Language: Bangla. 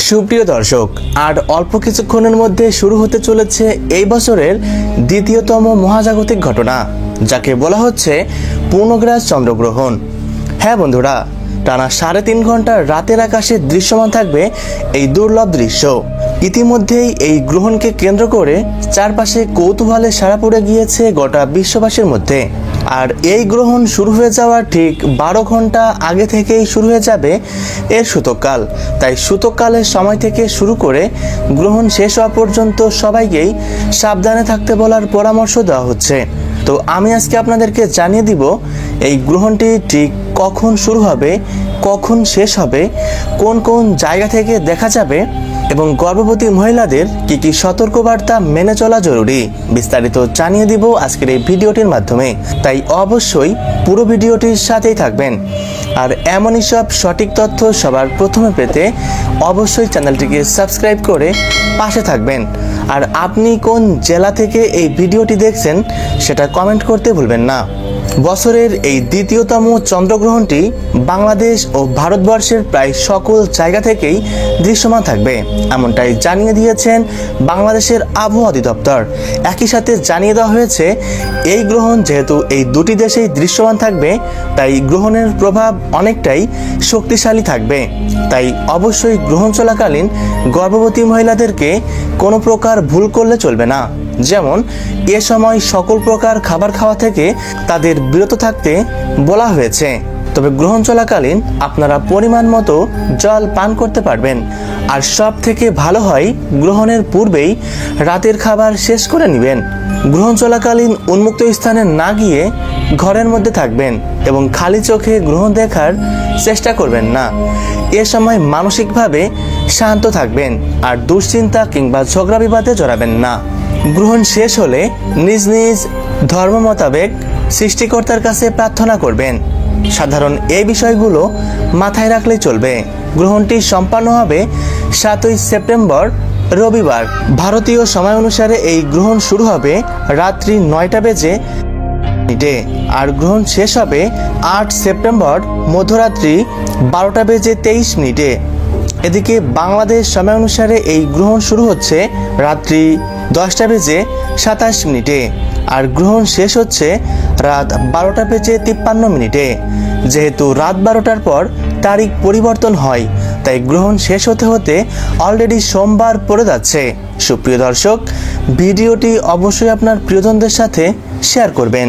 সুপ্রিয় দর্শক, আর অল্প কিছুক্ষণের মধ্যে শুরু হতে চলেছে এই বছরের দ্বিতীয়তম মহাজাগতিক ঘটনা, যাকে বলা হচ্ছে পূর্ণগ্রাস চন্দ্রগ্রহণ। হ্যাঁ বন্ধুরা, টানা 3.5 ঘন্টা রাতের আকাশে দৃশ্যমান থাকবে এই দুর্লভ দৃশ্য। ইতিমধ্যেই এই গ্রহণকে কেন্দ্র করে চারপাশে কৌতূহলে সাড়া পড়ে গিয়েছে গোটা বিশ্ববাসীর মধ্যে। আর এই গ্রহণ শুরু হয়ে যাওয়ার ঠিক 12 ঘন্টা আগে থেকেই শুরু হয়ে যাবে এর সূতককাল। তাই সূতককালের সময় থেকে শুরু করে গ্রহণ শেষ হওয়া পর্যন্ত সবাইকেই সাবধানে থাকতে বলার পরামর্শ দেওয়া হচ্ছে। তো আমি আজকে আপনাদেরকে জানিয়ে দিব এই গ্রহণটি ঠিক কখন শুরু হবে, কখন শেষ হবে, কোন কোন জায়গা থেকে দেখা যাবে এবং গর্ভবতী মহিলাদের কি কি সতর্কবার্তা মেনে চলা জরুরি, বিস্তারিত জানিয়ে দিব আজকের এই ভিডিওটির মাধ্যমে। তাই অবশ্যই পুরো ভিডিওটির সাথেই থাকবেন। আর এমনই সব সঠিক তথ্য সবার প্রথমে পেতে অবশ্যই চ্যানেলটিকে সাবস্ক্রাইব করে পাশে থাকবেন। আর আপনি কোন জেলা থেকে এই ভিডিওটি দেখছেন সেটা কমেন্ট করতে ভুলবেন না। বছরের এই দ্বিতীয়তম চন্দ্রগ্রহণটি বাংলাদেশ ও ভারতবর্ষের প্রায় সকল জায়গা থেকেই দৃশ্যমান থাকবে, এমনটাই জানিয়ে দিয়েছেন বাংলাদেশের আবহাওয়া অধিদপ্তর। একই সাথে জানিয়ে দেওয়া হয়েছে এই গ্রহণ যেহেতু এই দুটি দেশেই দৃশ্যমান থাকবে, তাই গ্রহণের প্রভাব অনেকটাই শক্তিশালী থাকবে। তাই অবশ্যই গ্রহণ চলাকালীন গর্ভবতী মহিলাদেরকে কোনো প্রকার ভুল করলে চলবে না। যেমন এ সময় সকল প্রকার খাবার খাওয়া থেকে তাদের বিরত থাকতে বলা হয়েছে। তবে গ্রহণ চলাকালীন আপনারা পরিমাণ মতো জল পান করতে পারবেন। আর সব থেকে ভালো হয় গ্রহণের পূর্বেই রাতের খাবার শেষ করে নেবেন। গ্রহণ চলাকালীন উন্মুক্ত স্থানে না গিয়ে ঘরের মধ্যে থাকবেন এবং খালি চোখে গ্রহণ দেখার চেষ্টা করবেন না। এ সময় মানসিকভাবে শান্ত থাকবেন আর দুশ্চিন্তা কিংবা ঝগড়া বিবাদে জড়াবেন না। গ্রহণ শেষ হলে নিজ নিজ ধর্ম মোতাবেক সৃষ্টিকর্তার কাছে প্রার্থনা করবেন। সাধারণ এই বিষয়গুলো মাথায় রাখলেই চলবে। গ্রহণটি সম্পন্ন হবে 7ই সেপ্টেম্বর রবিবার। ভারতীয় সময় অনুসারে এই গ্রহণ শুরু হবে রাত্রি 9টা বেজে মিনিটে আর গ্রহণ শেষ হবে 8 সেপ্টেম্বর মধ্যরাত্রি 12টা বেজে 23 মিনিটে। এদিকে বাংলাদেশ সময় অনুসারে এই গ্রহণ শুরু হচ্ছে রাত্রি 10টা বেজে 27 মিনিটে আর গ্রহণ শেষ হচ্ছে রাত 12টা বেজে 53 মিনিটে। যেহেতু রাত 12টার পর তারিখ পরিবর্তন হয়, তাই গ্রহণ শেষ হতে হতে অলরেডি সোমবার পড়ে যাচ্ছে। সুপ্রিয় দর্শক, ভিডিওটি অবশ্যই আপনার প্রিয়জনদের সাথে শেয়ার করবেন।